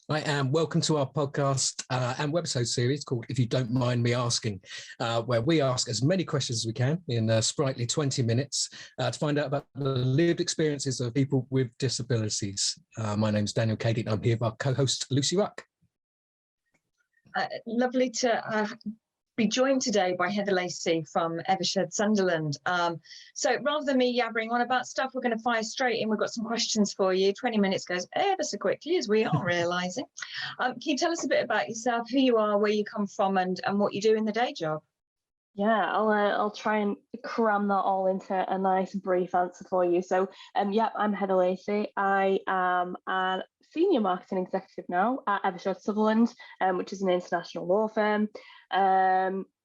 I am. Welcome to our podcast and webisode series called If You Don't Mind Me Asking, where we ask as many questions as we can in sprightly 20 minutes to find out about the lived experiences of people with disabilities. My name's Daniel Cady, and I'm here with our co-host, Lucy Ruck. Lovely to be joined today by Heather Lacey from Evershed, Sunderland. So rather than me yabbering on about stuff, we're going to fire straight in. We've got some questions for you. 20 minutes goes ever so quickly, as we are realising. Can you tell us a bit about yourself, who you are, where you come from, and what you do in the day job? Yeah, I'll try and cram that all into a nice brief answer for you. So, yeah, I'm Heather Lacey. I am a senior marketing executive now at Evershed, Sunderland, which is an international law firm.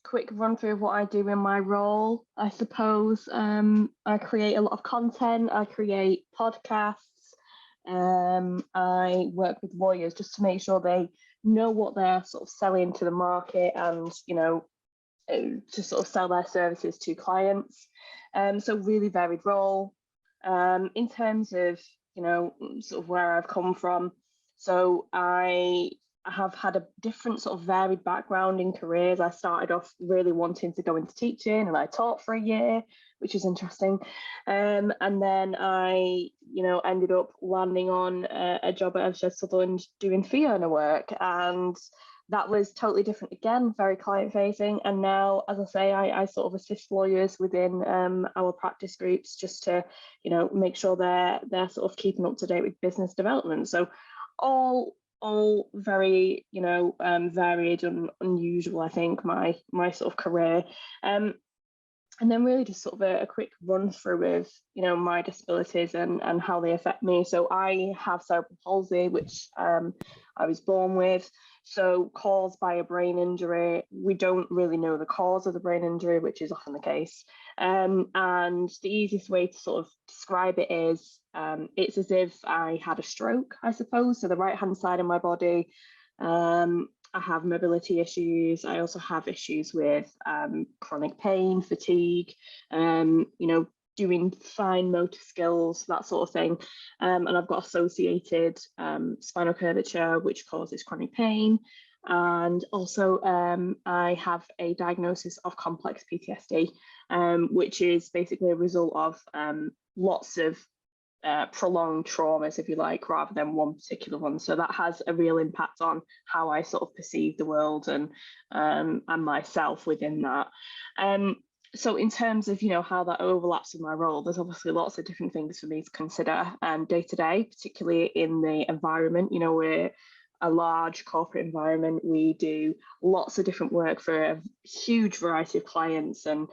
Quick run through of what I do in my role, I suppose. I create a lot of content. I create podcasts. I work with lawyers just to make sure they know what they're sort of selling to the market and, you know, to sort of sell their services to clients. So really varied role. In terms of, you know, sort of where I've come from. So I have had a different sort of varied background in careers. I started off really wanting to go into teaching, and I taught for a year, which is interesting. And then I, you know, ended up landing on a job at Evershed Sunderland doing fee earner work, and that was totally different again, very client facing. And now, as I say, I sort of assist lawyers within our practice groups just to, you know, make sure they're sort of keeping up to date with business development. So all very, you know, varied and unusual, I think, my sort of career. And then really just sort of a quick run through of, you know, my disabilities and how they affect me. So I have cerebral palsy, which I was born with. So caused by a brain injury. We don't really know the cause of the brain injury, which is often the case. And the easiest way to sort of describe it is it's as if I had a stroke, I suppose. So the right-hand side of my body, I have mobility issues. I also have issues with chronic pain, fatigue, you know, doing fine motor skills, that sort of thing. And I've got associated spinal curvature, which causes chronic pain. And also I have a diagnosis of complex PTSD, which is basically a result of lots of prolonged traumas, if you like, rather than one particular one. So that has a real impact on how I sort of perceive the world and myself within that. So in terms of, you know, how that overlaps with my role, there's obviously lots of different things for me to consider day to day, particularly in the environment. You know, we're a large corporate environment. We do lots of different work for a huge variety of clients, and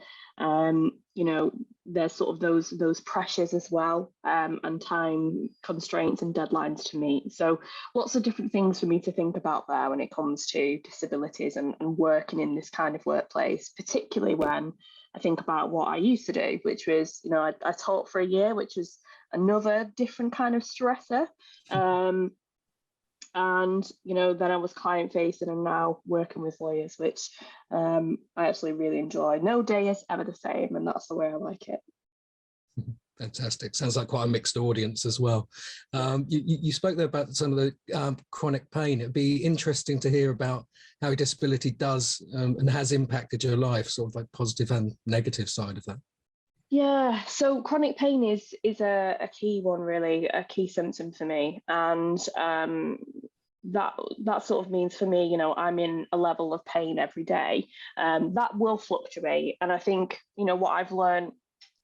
you know, there's sort of those pressures as well, and time constraints and deadlines to meet. So lots of different things for me to think about there when it comes to disabilities and working in this kind of workplace, particularly when I think about what I used to do, which was, you know, I taught for a year, which was another different kind of stressor. And, you know, then I was client facing and now working with lawyers, which I absolutely really enjoy. No day is ever the same, and that's the way I like it. Fantastic. Sounds like quite a mixed audience as well. You spoke there about some of the chronic pain. It'd be interesting to hear about how disability does and has impacted your life, sort of like positive and negative side of that. Yeah, so chronic pain is a key one, really, a key symptom for me. And that sort of means for me, you know, I'm in a level of pain every day. That will fluctuate. And I think, you know, what I've learned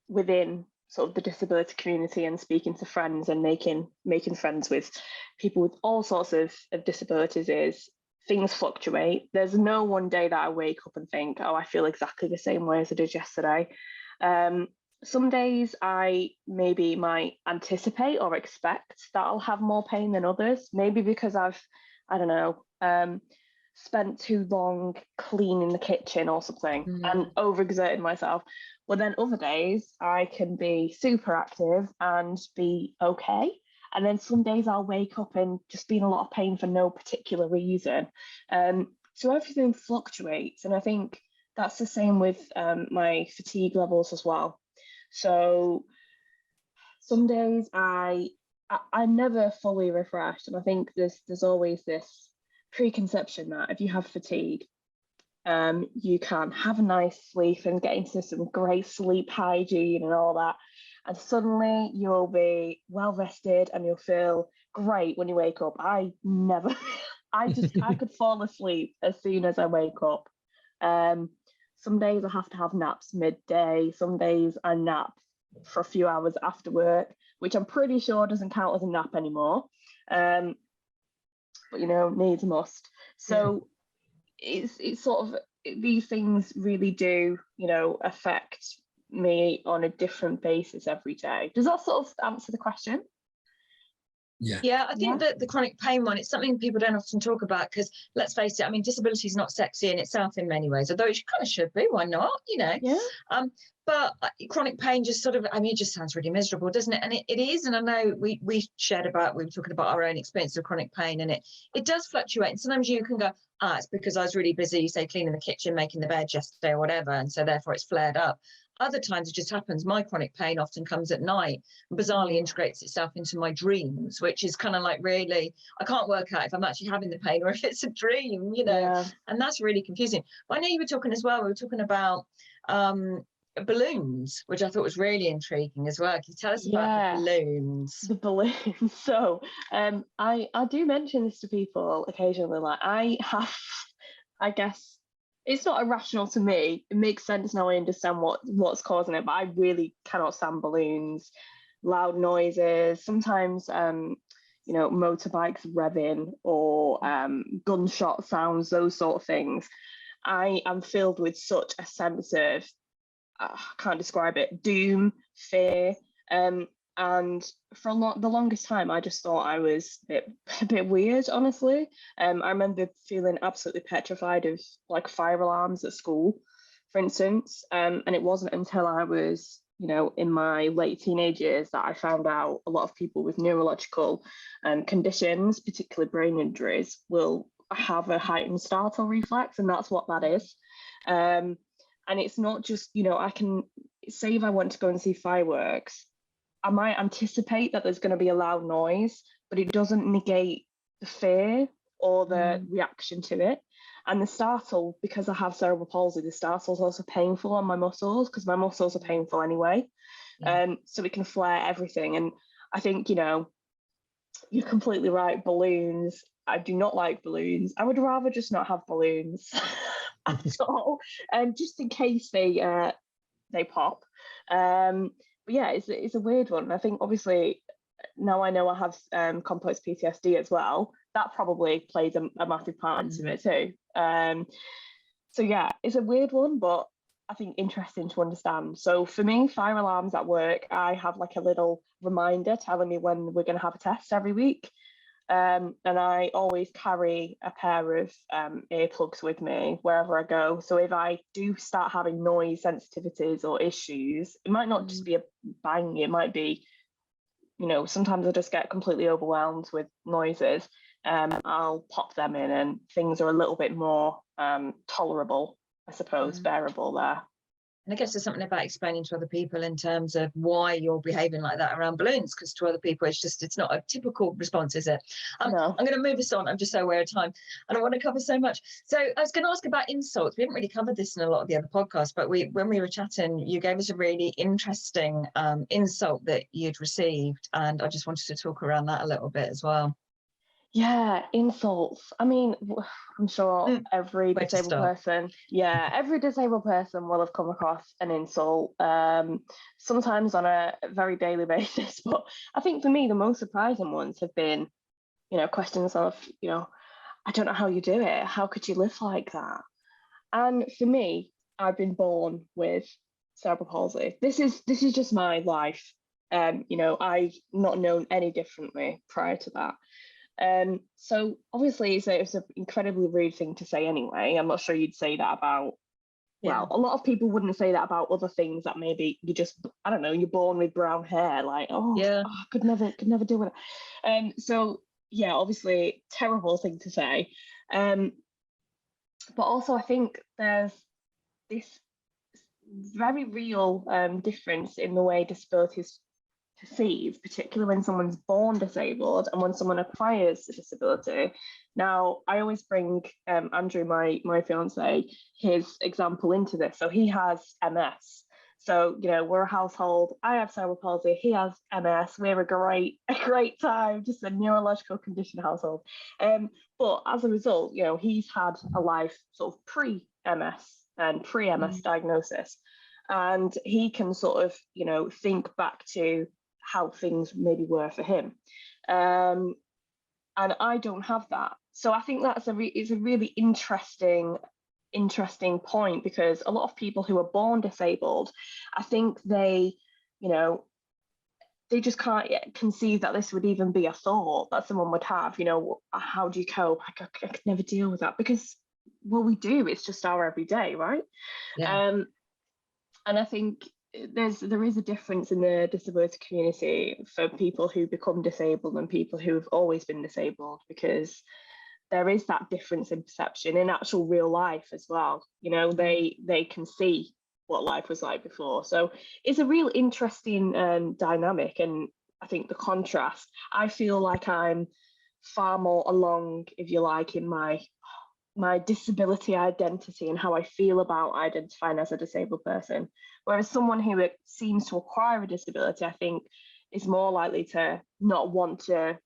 within sort of the disability community and speaking to friends and making friends with people with all sorts of disabilities is things fluctuate. There's no one day that I wake up and think, oh, I feel exactly the same way as I did yesterday. Some days I maybe might anticipate or expect that I'll have more pain than others, maybe because I've, I don't know, spent too long cleaning the kitchen or something and overexerting myself. But then other days I can be super active and be okay. And then some days I'll wake up and just be in a lot of pain for no particular reason. So everything fluctuates. And I think that's the same with my fatigue levels as well. So some days I I'm never fully refreshed, and I think there's always this preconception that if you have fatigue, you can have a nice sleep and get into some great sleep hygiene and all that, and suddenly you'll be well rested and you'll feel great when you wake up. I never, I could fall asleep as soon as I wake up. Some days I have to have naps midday. Some days I nap for a few hours after work, which I'm pretty sure doesn't count as a nap anymore. But needs must. So it's sort of, these things really do, affect me on a different basis every day. Does that sort of answer the question? Yeah, I think that the chronic pain one, it's something people don't often talk about, because let's face it, I mean, disability is not sexy in itself in many ways, although it kind of should be. Why not? But chronic pain just sort of, I mean, it just sounds really miserable, doesn't it? And it is. And I know we were talking about our own experience of chronic pain, and it does fluctuate. And sometimes you can go, it's because I was really busy, say, cleaning the kitchen, making the bed yesterday or whatever, and so therefore it's flared up. Other times it just happens. My chronic pain often comes at night and bizarrely integrates itself into my dreams, which is kind of like, really, I can't work out if I'm actually having the pain or if it's a dream, and that's really confusing. But I know you were talking as well, we were talking about balloons, which I thought was really intriguing as well. Can you tell us about the balloons? The balloons. So I do mention this to people occasionally. Like, I guess it's not irrational to me. It makes sense now. I understand what's causing it, but I really cannot stand balloons, loud noises, sometimes motorbikes revving, or gunshot sounds, those sort of things. I am filled with such a sense of, I can't describe it, doom, fear, and for the longest time I just thought I was a bit weird, honestly. I remember feeling absolutely petrified of like fire alarms at school, for instance, and it wasn't until I was in my late teenage years that I found out a lot of people with neurological conditions, particularly brain injuries, will have a heightened startle reflex, and that's what that is. And it's not just, I can say if I want to go and see fireworks, I might anticipate that there's going to be a loud noise, but it doesn't negate the fear or the reaction to it. And the startle, because I have cerebral palsy, the startle is also painful on my muscles, because my muscles are painful anyway. So it can flare everything. And I think, you're completely right. Balloons, I do not like balloons. I would rather just not have balloons at all, just in case they pop. But yeah, it's a weird one. I think obviously now I know I have complex PTSD as well. That probably plays a massive part into it too. So yeah, it's a weird one, but I think interesting to understand. So for me, fire alarms at work, I have like a little reminder telling me when we're going to have a test every week. And I always carry a pair of earplugs with me wherever I go. So if I do start having noise sensitivities or issues, it might not just be a bang, it might be, sometimes I just get completely overwhelmed with noises. I'll pop them in and things are a little bit more tolerable, I suppose, bearable there. And I guess there's something about explaining to other people in terms of why you're behaving like that around balloons, because to other people, it's not a typical response, is it? No. I'm going to move us on. I'm just so aware of time and I want to cover so much. So I was going to ask about insults. We haven't really covered this in a lot of the other podcasts, but when we were chatting, you gave us a really interesting insult that you'd received. And I just wanted to talk around that a little bit as well. Yeah, insults. I mean, I'm sure every disabled person will have come across an insult, sometimes on a very daily basis. But I think for me, the most surprising ones have been, questions of, I don't know how you do it. How could you live like that? And for me, I've been born with cerebral palsy. This is just my life. I've not known any differently prior to that. So obviously it's an incredibly rude thing to say anyway. I'm not sure you'd say that about, well, a lot of people wouldn't say that about other things that maybe you just, I don't know, you're born with brown hair, like, I could never do it. So yeah, obviously terrible thing to say. But also I think there's this very real difference in the way disabilities perceive, particularly when someone's born disabled and when someone acquires a disability. Now, I always bring Andrew, my fiance, his example into this. So he has MS. So, you know, we're a household. I have cerebral palsy. He has MS. We have a great time, just a neurological condition household. But as a result, you know, he's had a life sort of pre-MS and pre-MS diagnosis. And he can sort of, you know, think back to how things maybe were for him. And I don't have that. So I think that's it's a really interesting point, because a lot of people who are born disabled, I think they, you know, they just can't conceive that this would even be a thought that someone would have. You know, how do you cope? I could never deal with that, because, well, we do. It's just our everyday, right? Yeah. And I think there is a difference in the disability community for people who become disabled and people who have always been disabled, because there is that difference in perception in actual real life as well. You know, they can see what life was like before. So it's a real interesting dynamic. And I think the contrast, I feel like I'm far more along, if you like, in my disability identity and how I feel about identifying as a disabled person. Whereas someone who seems to acquire a disability, I think, is more likely to not want to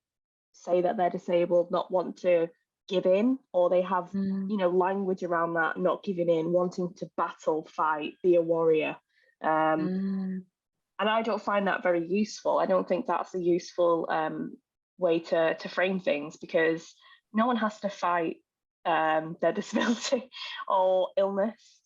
say that they're disabled, not want to give in, or they have, you know, language around that, not giving in, wanting to battle, fight, be a warrior. And I don't find that very useful. I don't think that's a useful way to frame things, because no one has to fight their disability or illness.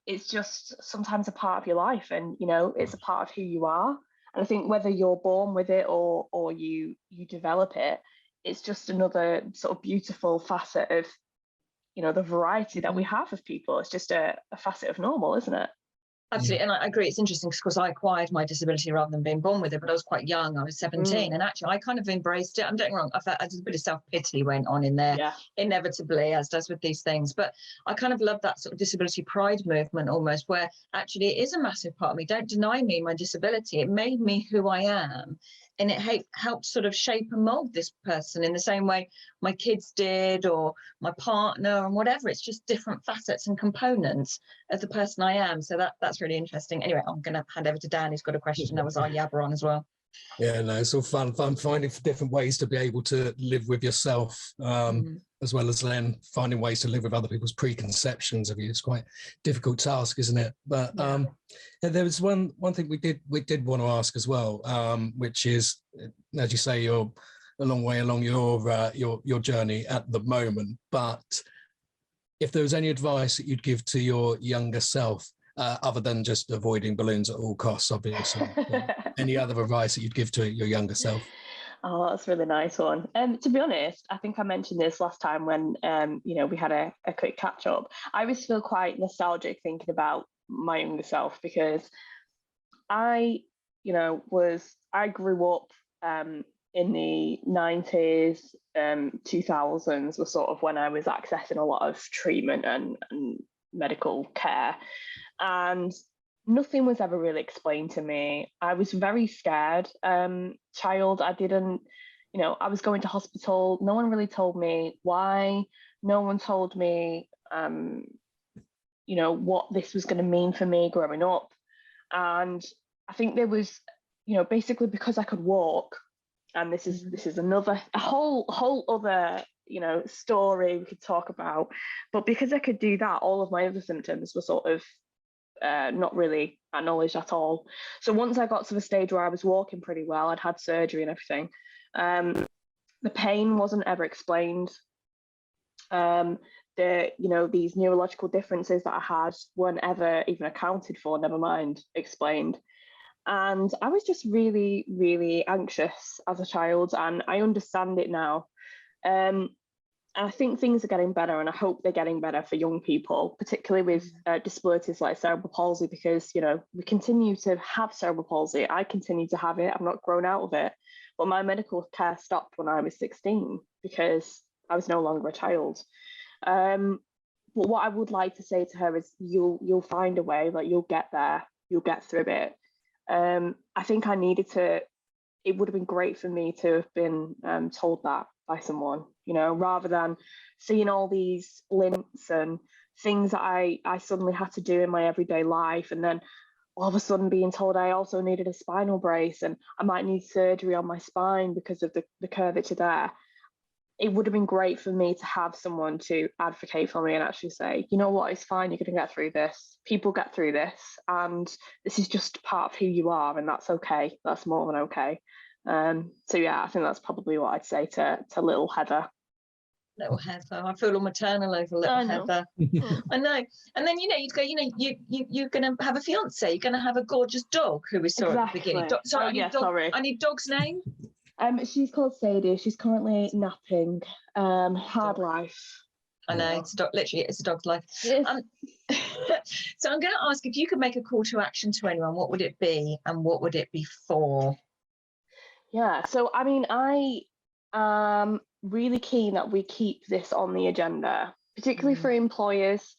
It's just sometimes a part of your life, and, you know, it's a part of who you are. And I think whether you're born with it or you develop it, it's just another sort of beautiful facet of, you know, the variety that we have of people. It's just a facet of normal, isn't it? Absolutely. And I agree. It's interesting because I acquired my disability rather than being born with it, but I was quite young. I was 17. And actually, I kind of embraced it. I'm getting wrong. I felt a bit of self-pity went on in there, inevitably, as does with these things. But I kind of love that sort of disability pride movement almost, where actually it is a massive part of me. Don't deny me my disability. It made me who I am. And it helped sort of shape and mold this person in the same way my kids did, or my partner, and whatever. It's just different facets and components of the person I am. So that's really interesting. Anyway, I'm going to hand over to Dan, who's got a question. That was our yabber on as well. Yeah, no, it's all fun finding different ways to be able to live with yourself, as well as then finding ways to live with other people's preconceptions of you. It's quite a difficult task, isn't it? But there was one thing we did want to ask as well, which is, as you say, you're a long way along your journey at the moment. But if there was any advice that you'd give to your younger self, other than just avoiding balloons at all costs, obviously, any other advice that you'd give to your younger self? Oh, that's a really nice one. To be honest, I think I mentioned this last time when you know, we had a quick catch up. I always feel quite nostalgic thinking about my younger self, because I grew up in the 90s, 2000s was sort of when I was accessing a lot of treatment and medical care, and nothing was ever really explained to me. I was very scared child. I didn't, you know, I was going to hospital. No one really told me why. No one told me, you know, what this was going to mean for me growing up. And I think there was, you know, basically because I could walk, and this is another a whole other, you know, story we could talk about. But because I could do that, all of my other symptoms were sort of not really acknowledged at all. So once I got to the stage where I was walking pretty well, I'd had surgery and everything, the pain wasn't ever explained. You know, these neurological differences that I had weren't ever even accounted for, never mind explained. And I was just really, really anxious as a child, and I understand it now. I think things are getting better, and I hope they're getting better for young people, particularly with disabilities like cerebral palsy, because, you know, we continue to have cerebral palsy. I continue to have it. I've not grown out of it. But my medical care stopped when I was 16 because I was no longer a child. But what I would like to say to her is you'll find a way, like you'll get there, you'll get through it. I think it would have been great for me to have been told that by someone, rather than seeing all these lints and things that I suddenly had to do in my everyday life, and then all of a sudden being told I also needed a spinal brace and I might need surgery on my spine because of the curvature there. It would have been great for me to have someone to advocate for me and actually say, you know what, it's fine, you're going to get through this. People get through this, and this is just part of who you are, and that's okay. That's more than okay. So yeah, I think that's probably what I'd say to little Heather. Little Heather, I feel all maternal over little Heather. I know. And then you'd go, you're going to have a fiance, you're going to have a gorgeous dog who we saw at the beginning. I need dog's name. She's called Sadie. She's currently napping. Hard life. I know, it's a dog's life. So I'm going to ask, if you could make a call to action to anyone, what would it be and what would it be for? Yeah, so I mean, I am really keen that we keep this on the agenda, particularly for employers.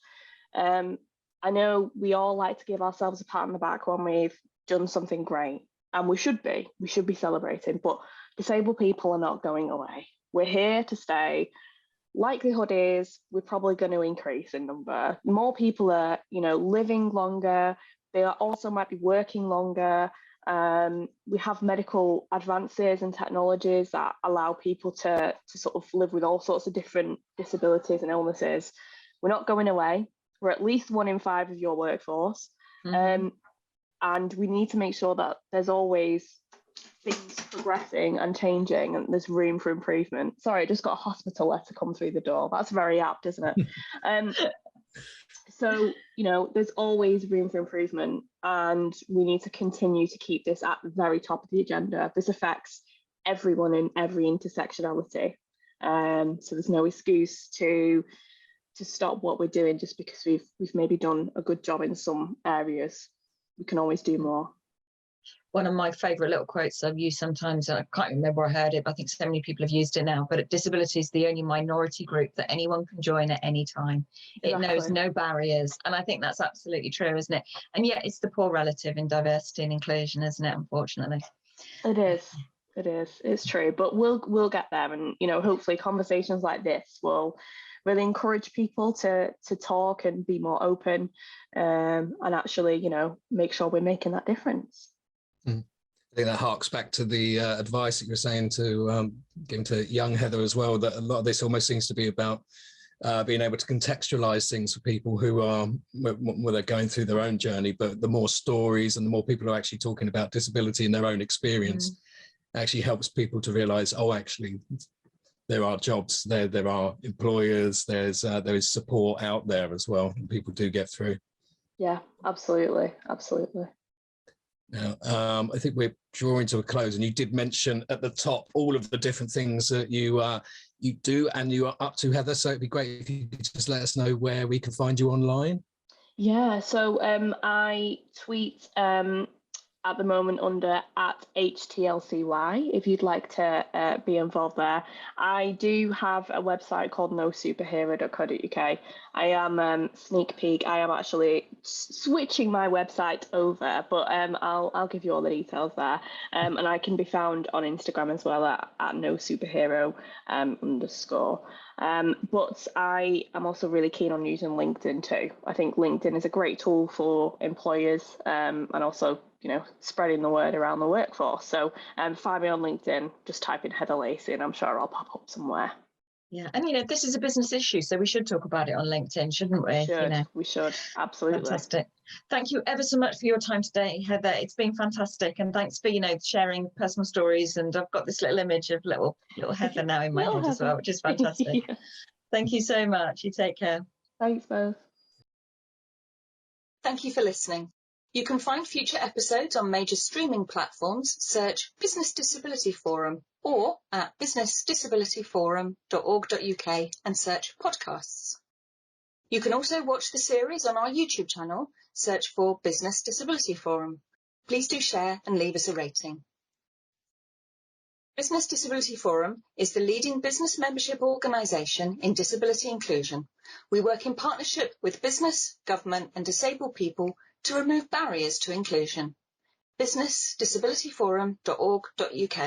I know we all like to give ourselves a pat on the back when we've done something great, and we should be celebrating, but disabled people are not going away. We're here to stay. Likelihood is we're probably going to increase in number. More people are, living longer. They also might be working longer. We have medical advances and technologies that allow people to sort of live with all sorts of different disabilities and illnesses. We're not going away. We're at least 1 in 5 of your workforce. And we need to make sure that there's always things progressing and changing, and there's room for improvement. Sorry, I just got a hospital letter come through the door. That's very apt, isn't it? So, there's always room for improvement, and we need to continue to keep this at the very top of the agenda. This affects everyone in every intersectionality. So there's no excuse to stop what we're doing just because we've maybe done a good job in some areas. We can always do more. One of my favourite little quotes I've used sometimes, and I can't remember where I heard it, but I think so many people have used it now, but disability is the only minority group that anyone can join at any time. It knows no barriers. And I think that's absolutely true, isn't it? And yet it's the poor relative in diversity and inclusion, isn't it, unfortunately? It is. It's true. But we'll get there. And, hopefully conversations like this will really encourage people to talk and be more open, and actually, make sure we're making that difference. I think that harks back to the advice that you were saying to giving to young Heather as well, that a lot of this almost seems to be about being able to contextualize things for people who are, well, they're going through their own journey, but the more stories and the more people are actually talking about disability in their own experience actually helps people to realize, actually, there are jobs, there are employers, there is support out there as well, and people do get through. Yeah, absolutely. Now, I think we're drawing to a close, and you did mention at the top all of the different things that you do and you are up to, Heather. So it'd be great if you could just let us know where we can find you online. Yeah, so I tweet at the moment under @HTLCY, if you'd like to be involved there. I do have a website called nosuperhero.co.uk. I am sneak peek. I am actually switching my website over, but I'll give you all the details there. And I can be found on Instagram as well at @nosuperhero_. But I am also really keen on using LinkedIn too. I think LinkedIn is a great tool for employers, and also spreading the word around the workforce. So find me on LinkedIn, just type in Heather Lacey and I'm sure I'll pop up somewhere. Yeah, and this is a business issue, so we should talk about it on LinkedIn, shouldn't we? We should, absolutely. Fantastic. Thank you ever so much for your time today, Heather. It's been fantastic, and thanks for sharing personal stories. And I've got this little image of little Heather now in my head as well, which is fantastic. Yeah. Thank you so much. You take care. Thanks both. Thank you for listening. You can find future episodes on major streaming platforms. Search Business Disability Forum or at businessdisabilityforum.org.uk and search podcasts. You can also watch the series on our YouTube channel. Search for Business Disability Forum. Please do share and leave us a rating. Business Disability Forum is the leading business membership organisation in disability inclusion. We work in partnership with business, government and disabled people to remove barriers to inclusion. businessdisabilityforum.org.uk.